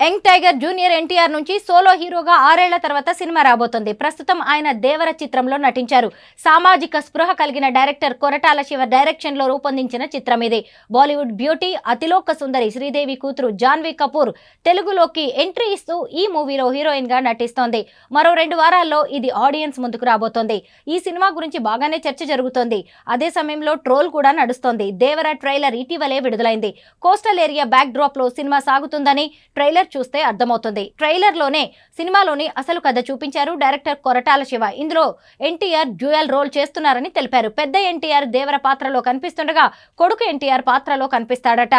Young tiger junior NTR నుంచి solo హీరోగా 6 ఏళ్ల తర్వాత సినిమా రాబోతోంది. ప్రస్తుతం ఆయన దేవర చిత్రంలో నటించారు. సామాజిక స్పృహ కలిగిన డైరెక్టర్ కొరటాల శివ డైరెక్షన్ లో రూపొందించిన చిత్రం ఇది. బాలీవుడ్ బ్యూటీ అతిలోక సుందరి శ్రీదేవి కూతురు జాన్వీ కపూర్ తెలుగులోకి ఎంట్రీ ఇస్తూ ఈ మూవీలో హీరోయిన్ గా నటిస్తోంది. మరో 2 వారాల్లో ఇది ఆడియన్స్ ముందుకు రాబోతోంది. ఈ సినిమా గురించి బాగానే చర్చ జరుగుతోంది. అదే సమయంలో ట్రోల్ కూడా నడుస్తోంది. దేవర ట్రైలర్ ఇటీవలే విడుదలైంది. కోస్టల్ ఏరియా బ్యాక్ డ్రాప్ లో సినిమా సాగుతుందని ట్రైలర్ చూస్తే అర్థమవుతుంది. ట్రైలర్ లోనే సినిమాలోని అసలు కథ చూపించారు డైరెక్టర్ కొరటాల శివ. ఇందులో ఎన్టీఆర్ డ్యూయల్ రోల్ చేస్తున్నారని తెలిపారు. పెద్ద ఎన్టీఆర్ దేవర పాత్రలో కనిపిస్తుండగా కొడుకు ఎన్టీఆర్ పాత్రలో కనిపిస్తాడట.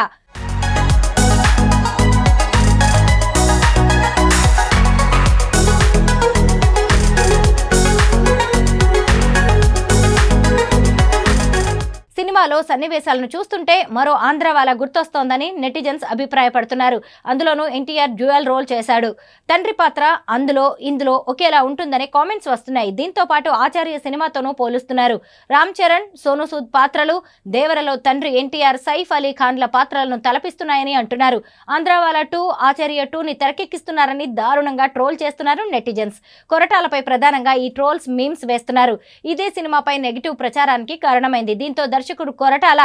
సినిమాలో సన్నివేశాలను చూస్తుంటే మరో ఆంధ్ర వాళ్ళ గుర్తొస్తోందని నెటిజన్స్ అభిప్రాయపడుతున్నారు. అందులోనూ ఎన్టీఆర్ డ్యూయల్ రోల్ చేశాడు. తండ్రి పాత్ర ఇందులో ఒకేలా ఉంటుందనే కామెంట్స్ వస్తున్నాయి. దీంతో పాటు ఆచార్య సినిమాతోనూ పోలుస్తున్నారు. రామ్ చరణ్, సోనూ సూద్ పాత్రలు దేవరలో తండ్రి ఎన్టీఆర్, సైఫ్ అలీ ఖాన్ల పాత్రలను తలపిస్తున్నాయని అంటున్నారు. ఆంధ్ర వాళ్ళ 2, ఆచార్య 2ని తెరకెక్కిస్తున్నారని దారుణంగా ట్రోల్ చేస్తున్నారు నెటిజన్స్. కొరటాలపై ప్రధానంగా ఈ ట్రోల్స్ మీమ్స్ వేస్తున్నారు. ఇదే సినిమాపై నెగిటివ్ ప్రచారానికి కారణమైంది. దీంతో దర్శకుడు కొరటాల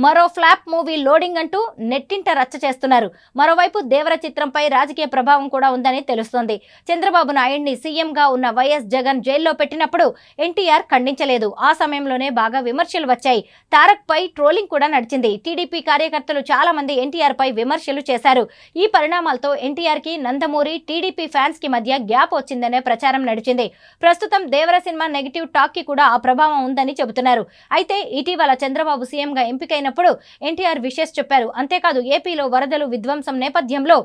మరో ఫ్లాప్ మూవీ లోడింగ్ అంటూ నెట్టింట రచ్చ చేస్తున్నారు. మరోవైపు దేవర చిత్రంపై రాజకీయ ప్రభావం కూడా ఉందని తెలుస్తోంది. చంద్రబాబు నాయుడిని సీఎంగా ఉన్న వైఎస్ జగన్ జైల్లో పెట్టినప్పుడు ఎన్టీఆర్ ఖండించలేదు. ఆ సమయంలోనే బాగా విమర్శలు వచ్చాయి. తారక్ పై ట్రోలింగ్ కూడా నడిచింది. టీడీపీ కార్యకర్తలు చాలా మంది ఎన్టీఆర్ పై విమర్శలు చేశారు. ఈ పరిణామాలతో ఎన్టీఆర్ కి నందమూరి టీడీపీ ఫ్యాన్స్ కి మధ్య గ్యాప్ వచ్చిందనే ప్రచారం నడిచింది. ప్రస్తుతం దేవర సినిమా నెగిటివ్ టాక్ కి కూడా ఆ ప్రభావం ఉందని చెబుతున్నారు. అయితే ఇటీవల చంద్రబాబు సీఎంగా ఎంపికైనప్పుడు ఎన్టీఆర్ విషెస్ చెప్పారు. అంతేకాదు ఏపీలో వరదలు విధ్వంసం నేపథ్యంలో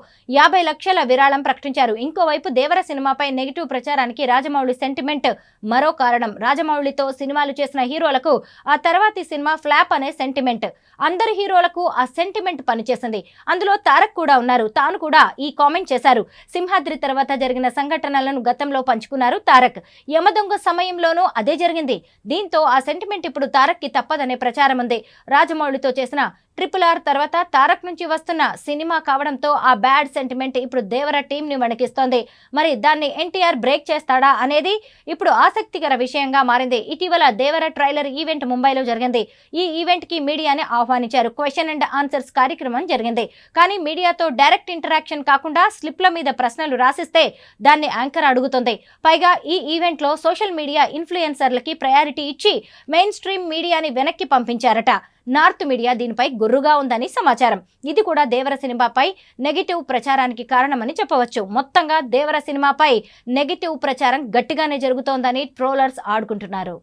50 లక్షల విరాళం ప్రకటించారు. ఇంకోవైపు దేవర సినిమాపై నెగిటివ్ ప్రచారానికి రాజమౌళి సెంటిమెంట్ మరో కారణం. రాజమౌళితో సినిమాలు చేసిన హీరోలకు ఆ తర్వాతి సినిమా ఫ్లాప్ అనే సెంటిమెంట్. అందరు హీరోలకు ఆ సెంటిమెంట్ పనిచేసింది. అందులో తారక్ కూడా ఉన్నారు. తాను కూడా ఈ కామెంట్ చేశారు. సింహాద్రి తర్వాత జరిగిన సంఘటనలను గతంలో పంచుకున్నారు తారక్. యమదొంగ సమయంలోనూ అదే జరిగింది. దీంతో ఆ సెంటిమెంట్ ఇప్పుడు తారక్ కి తప్పదనే ప్రచారం ఉంది. రాజమౌళితో చేసిన RRR తర్వాత తారక్ నుంచి వస్తున్న సినిమా కావడంతో ఆ బ్యాడ్ సెంటిమెంట్ ఇప్పుడు దేవర టీం ని వణికిస్తోంది. మరి దాన్ని ఎన్టీఆర్ బ్రేక్ చేస్తాడా అనేది ఇప్పుడు ఆసక్తికర విషయంగా మారింది. ఇటీవల దేవర ట్రైలర్ ఈవెంట్ ముంబైలో జరిగింది. ఈ ఈవెంట్ కి మీడియాని ఆహ్వానించారు. క్వశ్చన్ అండ్ ఆన్సర్స్ కార్యక్రమం జరిగింది. కానీ మీడియాతో డైరెక్ట్ ఇంటరాక్షన్ కాకుండా స్లిప్ల మీద ప్రశ్నలు రాసిస్తే దాన్ని యాంకర్ అడుగుతుంది. పైగా ఈ ఈవెంట్ లో సోషల్ మీడియా ఇన్ఫ్లుయెన్సర్లకి ప్రయారిటీ ఇచ్చి మెయిన్ స్ట్రీమ్ మీడియాని వెనక్కి పంపించారట. నార్త్ మీడియా దీనిపై గుర్రుగా ఉందని సమాచారం. ఇది కూడా దేవర సినిమాపై నెగిటివ్ ప్రచారానికి కారణమని చెప్పవచ్చు. మొత్తంగా దేవర సినిమాపై నెగిటివ్ ప్రచారం గట్టిగానే జరుగుతోందని ట్రోలర్స్ ఆడుకుంటున్నారు.